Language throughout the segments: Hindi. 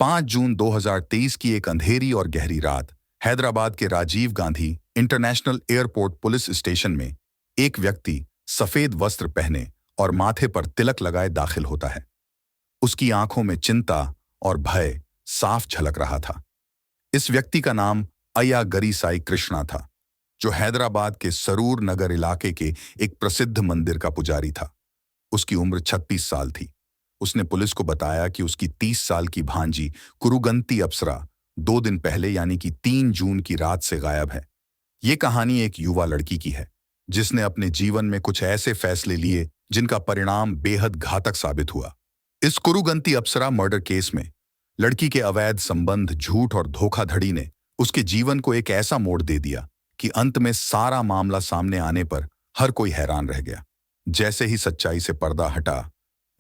5 जून 2023 की एक अंधेरी और गहरी रात हैदराबाद के Rajiv Gandhi international airport police station में एक व्यक्ति सफेद वस्त्र पहने और माथे पर तिलक लगाए दाखिल होता है। उसकी आंखों में चिंता और भय साफ झलक रहा था। इस व्यक्ति का नाम अय्यागरी साई कृष्णा था, जो हैदराबाद के सरूर नगर इलाके के एक प्रसिद्ध मंदिर का पुजारी था। उसकी उम्र 36 साल थी। उसने पुलिस को बताया कि उसकी 30 साल की भांजी कुरुगंती अप्सरा 2 दिन पहले यानी कि 3 जून की रात से गायब है। ये कहानी एक युवा लड़की की है, जिसने अपने जीवन में कुछ ऐसे फैसले लिए जिनका परिणाम बेहद घातक साबित हुआ। इस कुरुगंती अप्सरा मर्डर केस में लड़की के अवैध संबंध, झूठ और धोखाधड़ी ने उसके जीवन को एक ऐसा मोड़ दे दिया कि अंत में सारा मामला सामने आने पर हर कोई हैरान रह गया। जैसे ही सच्चाई से पर्दा हटा,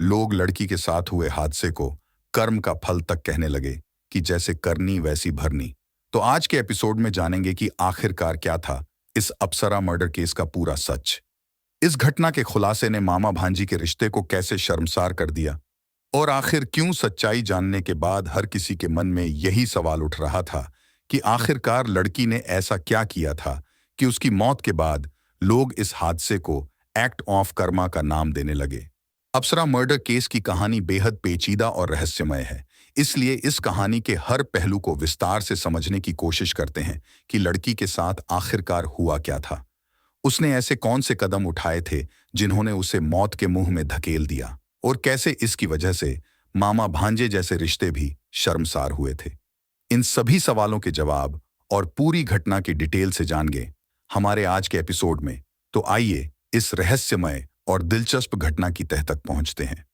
लोग लड़की के साथ हुए हादसे को कर्म का फल तक कहने लगे कि जैसे करनी वैसी भरनी। तो आज के एपिसोड में जानेंगे कि आखिरकार क्या था इस अप्सरा मर्डर केस का पूरा सच। इस घटना के खुलासे ने मामा भांजी के रिश्ते को कैसे शर्मसार कर दिया, और आखिर क्यों सच्चाई जानने के बाद हर किसी के मन में यही सवाल उठ रहा था कि आखिरकार लड़की ने ऐसा क्या किया था कि उसकी मौत के बाद लोग इस हादसे को एक्ट ऑफ कर्मा का नाम देने लगे। अप्सरा मर्डर केस की कहानी बेहद पेचीदा और रहस्यमय है, इसलिए इस कहानी के हर पहलू को विस्तार से समझने की कोशिश करते हैं कि लड़की के साथ आखिरकार हुआ क्या था। उसने ऐसे कौन से कदम उठाए थे जिन्होंने उसे मौत के मुंह में धकेल दिया, और कैसे इसकी वजह से मामा भांजे जैसे रिश्ते भी शर्मसार हुए थे। इन सभी सवालों के जवाब और पूरी घटना की डिटेल से जानेंगे हमारे आज के एपिसोड में। तो आइए इस रहस्यमय और दिलचस्प घटना की तह तक पहुंचते हैं।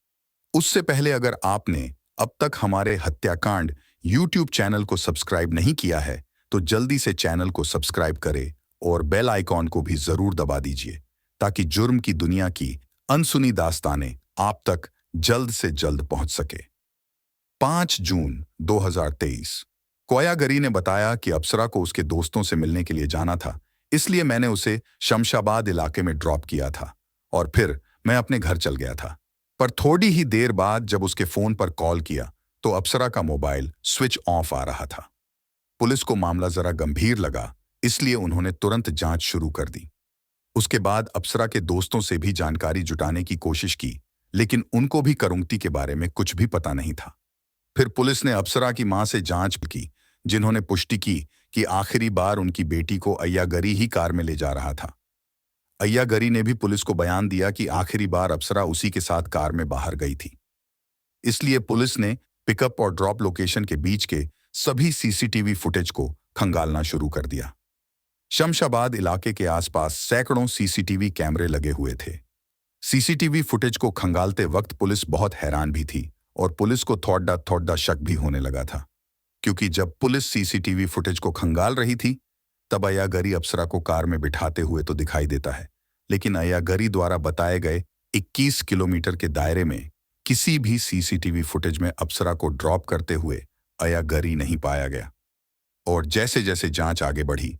उससे पहले अगर आपने अब तक हमारे हत्याकांड YouTube चैनल को सब्सक्राइब नहीं किया है तो जल्दी से चैनल को सब्सक्राइब करें और बेल आइकॉन को भी जरूर दबा दीजिए, ताकि जुर्म की दुनिया की अनसुनी दास्तानें आप तक जल्द से जल्द पहुंच सके। 5 जून 2023 को अय्यागरी ने बताया कि अप्सरा को उसके दोस्तों से मिलने के लिए जाना था, इसलिए मैंने उसे शमशाबाद इलाके में ड्रॉप किया था और फिर मैं अपने घर चल गया था। पर थोड़ी ही देर बाद जब उसके फोन पर कॉल किया तो अप्सरा का मोबाइल स्विच ऑफ आ रहा था। पुलिस को मामला जरा गंभीर लगा, इसलिए उन्होंने तुरंत जांच शुरू कर दी। उसके बाद अप्सरा के दोस्तों से भी जानकारी जुटाने की कोशिश की, लेकिन उनको भी कुरुगंती के बारे में कुछ भी पता नहीं था। फिर पुलिस ने अप्सरा की मां से जांच की, जिन्होंने पुष्टि की कि आखिरी बार उनकी बेटी को अय्यागरी ही कार में ले जा रहा था। अय्यागरी ने भी पुलिस को बयान दिया कि आखिरी बार अप्सरा उसी के साथ कार में बाहर गई थी। इसलिए पुलिस ने पिकअप और ड्रॉप लोकेशन के बीच के सभी सीसीटीवी फुटेज को खंगालना शुरू कर दिया। शमशाबाद इलाके के आसपास सैकड़ों सीसीटीवी कैमरे लगे हुए थे। सीसीटीवी फुटेज को खंगालते वक्त पुलिस बहुत हैरान भी थी, और पुलिस को थोड़ा शक भी होने लगा था, क्योंकि जब पुलिस सीसीटीवी फुटेज को खंगाल रही थी तब अय्यागरी अप्सरा को कार में बिठाते हुए तो दिखाई देता है, लेकिन अय्यागरी द्वारा बताए गए 21 किलोमीटर के दायरे में किसी भी सीसीटीवी फुटेज में अप्सरा को ड्रॉप करते हुए अय्यागरी नहीं पाया गया। और जैसे जैसे जांच आगे बढ़ी,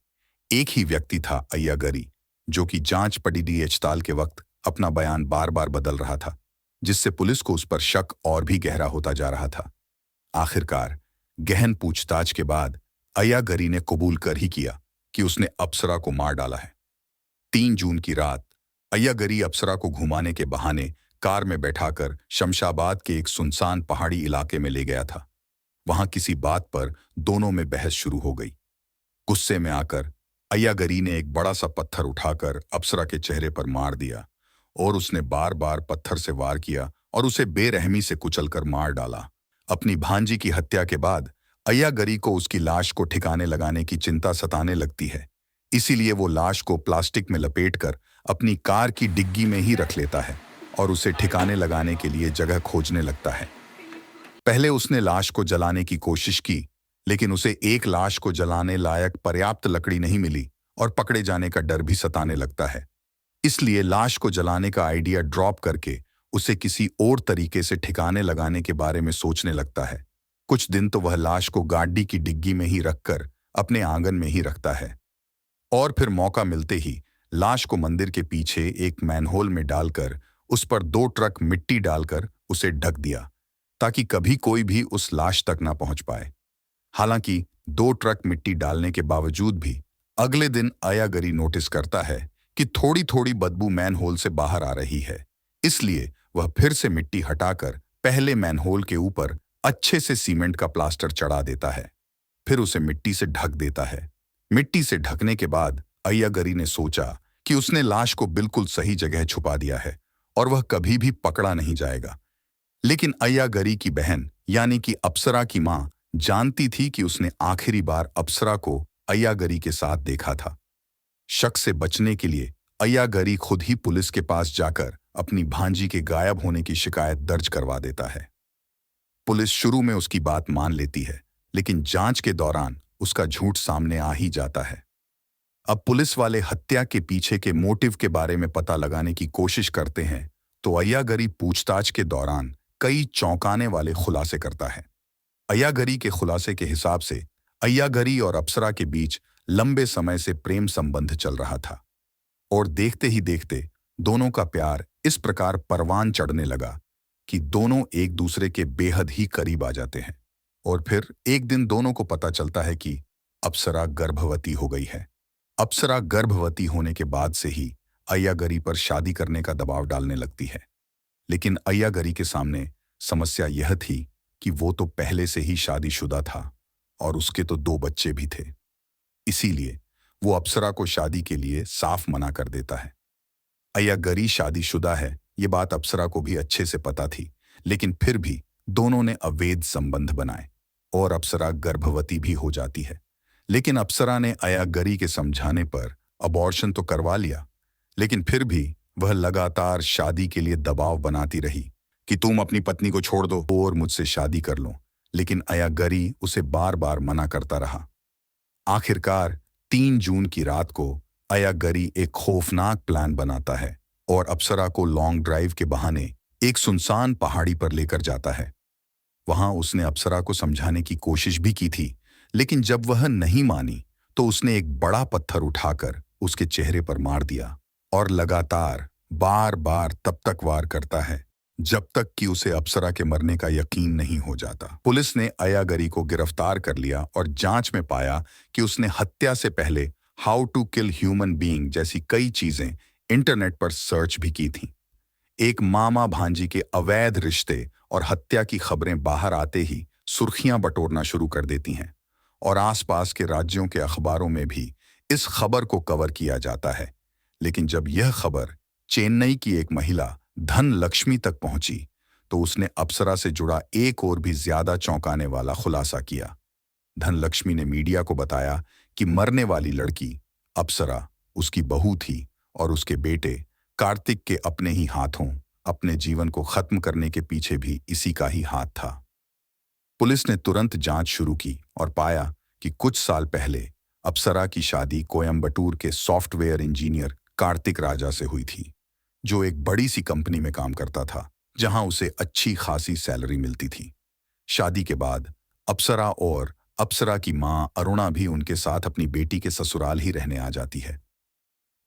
एक ही व्यक्ति था अय्यागरी, जो कि जांच पड़ताल के वक्त अपना बयान बार बार बदल रहा था, जिससे पुलिस को उस पर शक और भी गहरा होता जा रहा था। आखिरकार गहन पूछताछ के बाद अय्यागरी ने कबूल कर ही किया कि उसने अप्सरा को मार डाला है। 3 जून की रात अय्यागरी अप्सरा को घुमाने के बहाने कार में बैठाकर शमशाबाद के एक सुनसान पहाड़ी इलाके में ले गया था। वहां किसी बात पर दोनों में बहस शुरू हो गई। गुस्से में आकर अय्यागरी ने एक बड़ा सा पत्थर उठाकर अप्सरा के चेहरे पर मार दिया, और उसने बार बार पत्थर से वार किया और उसे बेरहमी से कुचलकर मार डाला। अपनी भांजी की हत्या के बाद अय्यागरी को उसकी लाश को ठिकाने लगाने की चिंता सताने लगती है, इसीलिए वो लाश को प्लास्टिक में लपेटकर अपनी कार की डिग्गी में ही रख लेता है और उसे ठिकाने लगाने के लिए जगह खोजने लगता है। पहले उसने लाश को जलाने की कोशिश की, लेकिन उसे एक लाश को जलाने लायक पर्याप्त लकड़ी नहीं मिली और पकड़े जाने का डर भी सताने लगता है। इसलिए लाश को जलाने का आइडिया ड्रॉप करके उसे किसी और तरीके से ठिकाने लगाने के बारे में सोचने लगता है। कुछ दिन तो वह लाश को गाड़ी की डिग्गी में ही रखकर अपने आंगन में ही रखता है, और फिर मौका मिलते ही लाश को मंदिर के पीछे एक मैनहोल में डालकर उस पर 2 ट्रक मिट्टी डालकर उसे ढक दिया, ताकि कभी कोई भी उस लाश तक ना पहुंच पाए। हालांकि 2 ट्रक मिट्टी डालने के बावजूद भी अगले दिन अयागरी नोटिस करता है कि थोड़ी थोड़ी बदबू मैनहोल से बाहर आ रही है। इसलिए वह फिर से मिट्टी हटाकर पहले मैनहोल के ऊपर अच्छे से सीमेंट का प्लास्टर चढ़ा देता है। फिर उसे मिट्टी से ढक देता है। मिट्टी से ढकने के बाद अय्यागरी ने सोचा कि उसने लाश को बिल्कुल सही जगह छुपा दिया है और वह कभी भी पकड़ा नहीं जाएगा। लेकिन अय्यागरी की बहन यानी कि अप्सरा की मां जानती थी कि उसने आखिरी बार अप्सरा को अय्यागरी के साथ देखा था। शक से बचने के लिए अय्यागरी खुद ही पुलिस के पास जाकर अपनी भांजी के गायब होने की शिकायत दर्ज करवा देता है। पुलिस शुरू में उसकी बात मान लेती है, लेकिन जांच के दौरान उसका झूठ सामने आ ही जाता है। अब पुलिस वाले हत्या के पीछे के मोटिव के बारे में पता लगाने की कोशिश करते हैं, तो अय्यागरी पूछताछ के दौरान कई चौंकाने वाले खुलासे करता है। अय्यागरी के खुलासे के हिसाब से अय्यागरी और अप्सरा के बीच लंबे समय से प्रेम संबंध चल रहा था और देखते ही देखते दोनों का प्यार इस प्रकार परवान चढ़ने लगा कि दोनों एक दूसरे के बेहद ही करीब आ जाते हैं। और फिर एक दिन दोनों को पता चलता है कि अप्सरा गर्भवती हो गई है। अप्सरा गर्भवती होने के बाद से ही अय्यागरी पर शादी करने का दबाव डालने लगती है। लेकिन अय्यागरी के सामने समस्या यह थी कि वो तो पहले से ही शादीशुदा था और उसके तो 2 बच्चे भी थे। इसीलिए वो अप्सरा को शादी के लिए साफ मना कर देता है। अय्यागरी शादीशुदा है, ये बात अप्सरा को भी अच्छे से पता थी, लेकिन फिर भी दोनों ने अवैध संबंध बनाए और अप्सरा गर्भवती भी हो जाती है। लेकिन अप्सरा ने अय्यागरी के समझाने पर अबॉर्शन तो करवा लिया, लेकिन फिर भी वह लगातार शादी के लिए दबाव बनाती रही कि तुम अपनी पत्नी को छोड़ दो और मुझसे शादी कर लो। लेकिन अय्यागरी उसे बार बार मना करता रहा। आखिरकार 3 जून की रात को अय्यागरी एक खौफनाक प्लान बनाता है और अप्सरा को लॉन्ग ड्राइव के बहाने एक सुनसान पहाड़ी पर लेकर जाता है। वहां उसने अप्सरा को समझाने की कोशिश भी की थी, लेकिन जब वह नहीं मानी तो उसने एक बड़ा पत्थर उठाकर उसके चेहरे पर मार दिया और लगातार बार बार तब तक वार करता है जब तक कि उसे अप्सरा के मरने का यकीन नहीं हो जाता। पुलिस ने अय्यागरी को गिरफ्तार कर लिया और जांच में पाया कि उसने हत्या से पहले how to kill human being जैसी कई चीजें इंटरनेट पर सर्च भी की थीं। एक मामा भांजी के अवैध रिश्ते और हत्या की खबरें बाहर आते ही सुर्खियां बटोरना शुरू कर देती हैं और आसपास के राज्यों के अखबारों में भी इस खबर को कवर किया जाता है। लेकिन जब यह खबर चेन्नई की एक महिला धन लक्ष्मी तक पहुंची तो उसने अप्सरा से जुड़ा एक और भी ज्यादा चौंकाने वाला खुलासा किया। धन लक्ष्मी ने मीडिया को बताया कि मरने वाली लड़की अप्सरा उसकी बहू थी और उसके बेटे कार्तिक के अपने ही हाथों अपने जीवन को खत्म करने के पीछे भी इसी का ही हाथ था। पुलिस ने तुरंत जांच शुरू की और पाया कि कुछ साल पहले अप्सरा की शादी कोयम्बटूर के सॉफ्टवेयर इंजीनियर कार्तिक राजा से हुई थी, जो एक बड़ी सी कंपनी में काम करता था जहां उसे अच्छी खासी सैलरी मिलती थी। शादी के बाद अप्सरा और अप्सरा की मां अरुणा भी उनके साथ अपनी बेटी के ससुराल ही रहने आ जाती है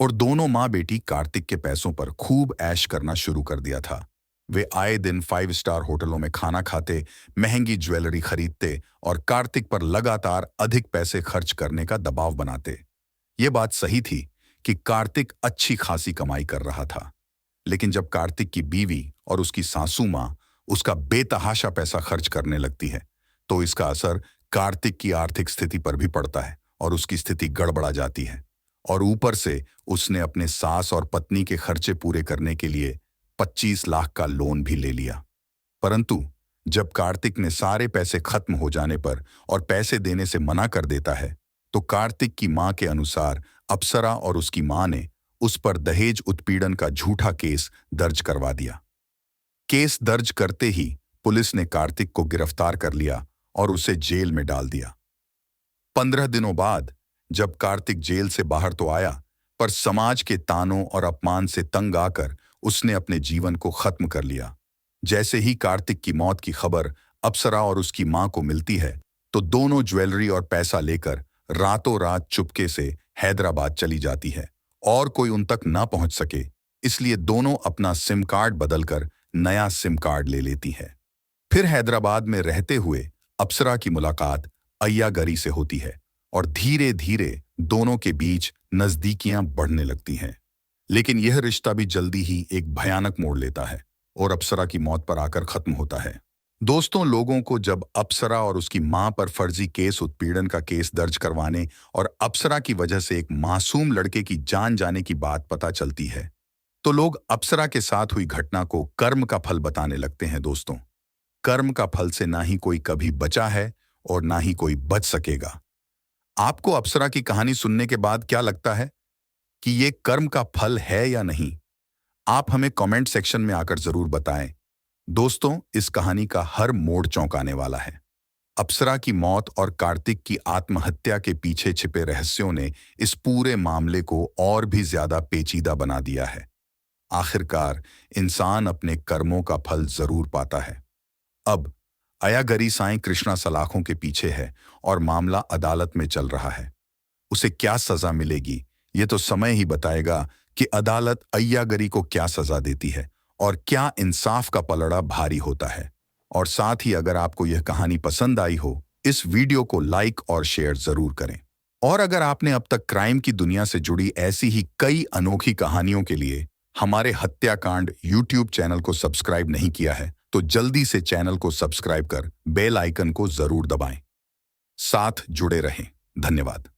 और दोनों माँ बेटी कार्तिक के पैसों पर खूब ऐश करना शुरू कर दिया था। वे आए दिन 5 स्टार होटलों में खाना खाते, महंगी ज्वेलरी खरीदते और कार्तिक पर लगातार अधिक पैसे खर्च करने का दबाव बनाते। ये बात सही थी कि कार्तिक अच्छी खासी कमाई कर रहा था, लेकिन जब कार्तिक की बीवी और उसकी सासू माँ उसका बेतहाशा पैसा खर्च करने लगती है तो इसका असर कार्तिक की आर्थिक स्थिति पर भी पड़ता है और उसकी स्थिति गड़बड़ा जाती है। और ऊपर से उसने अपने सास और पत्नी के खर्चे पूरे करने के लिए 25 लाख का लोन भी ले लिया। परंतु जब कार्तिक ने सारे पैसे खत्म हो जाने पर और पैसे देने से मना कर देता है तो कार्तिक की मां के अनुसार अप्सरा और उसकी मां ने उस पर दहेज उत्पीड़न का झूठा केस दर्ज करवा दिया। केस दर्ज करते ही पुलिस ने कार्तिक को गिरफ्तार कर लिया और उसे जेल में डाल दिया। 15 दिनों बाद जब कार्तिक जेल से बाहर तो आया, पर समाज के तानों और अपमान से तंग आकर उसने अपने जीवन को खत्म कर लिया। जैसे ही कार्तिक की मौत की खबर अप्सरा और उसकी मां को मिलती है तो दोनों ज्वेलरी और पैसा लेकर रातों रात चुपके से हैदराबाद चली जाती है और कोई उन तक ना पहुंच सके, इसलिए दोनों अपना सिम कार्ड बदलकर नया सिम कार्ड ले लेती है। फिर हैदराबाद में रहते हुए अप्सरा की मुलाकात अय्यागरी से होती है और धीरे धीरे दोनों के बीच नजदीकियां बढ़ने लगती हैं। लेकिन यह रिश्ता भी जल्दी ही एक भयानक मोड़ लेता है और अप्सरा की मौत पर आकर खत्म होता है। दोस्तों, लोगों को जब अप्सरा और उसकी मां पर फर्जी केस उत्पीड़न का केस दर्ज करवाने और अप्सरा की वजह से एक मासूम लड़के की जान जाने की बात पता चलती है, तो लोग अप्सरा के साथ हुई घटना को कर्म का फल बताने लगते हैं। दोस्तों, कर्म का फल से ना ही कोई कभी बचा है और ना ही कोई बच सकेगा। आपको अप्सरा की कहानी सुनने के बाद क्या लगता है कि ये कर्म का फल है या नहीं? आप हमें कमेंट सेक्शन में आकर जरूर बताएं। दोस्तों, इस कहानी का हर मोड़ चौंकाने वाला है। अप्सरा की मौत और कार्तिक की आत्महत्या के पीछे छिपे रहस्यों ने इस पूरे मामले को और भी ज्यादा पेचीदा बना दिया है। आखिरकार इंसान अपने कर्मों का फल जरूर पाता है। अब अय्यागरी साईं कृष्णा सलाखों के पीछे है और मामला अदालत में चल रहा है। उसे क्या सजा मिलेगी, ये तो समय ही बताएगा कि अदालत अय्यागरी को क्या सजा देती है और क्या इंसाफ का पलड़ा भारी होता है। और साथ ही अगर आपको यह कहानी पसंद आई हो, इस वीडियो को लाइक और शेयर जरूर करें। और अगर आपने अब तक क्राइम की दुनिया से जुड़ी ऐसी ही कई अनोखी कहानियों के लिए हमारे हत्याकांड यूट्यूब चैनल को सब्सक्राइब नहीं किया है, तो जल्दी से चैनल को सब्सक्राइब कर बेल आइकन को जरूर दबाएं। साथ जुड़े रहें। धन्यवाद।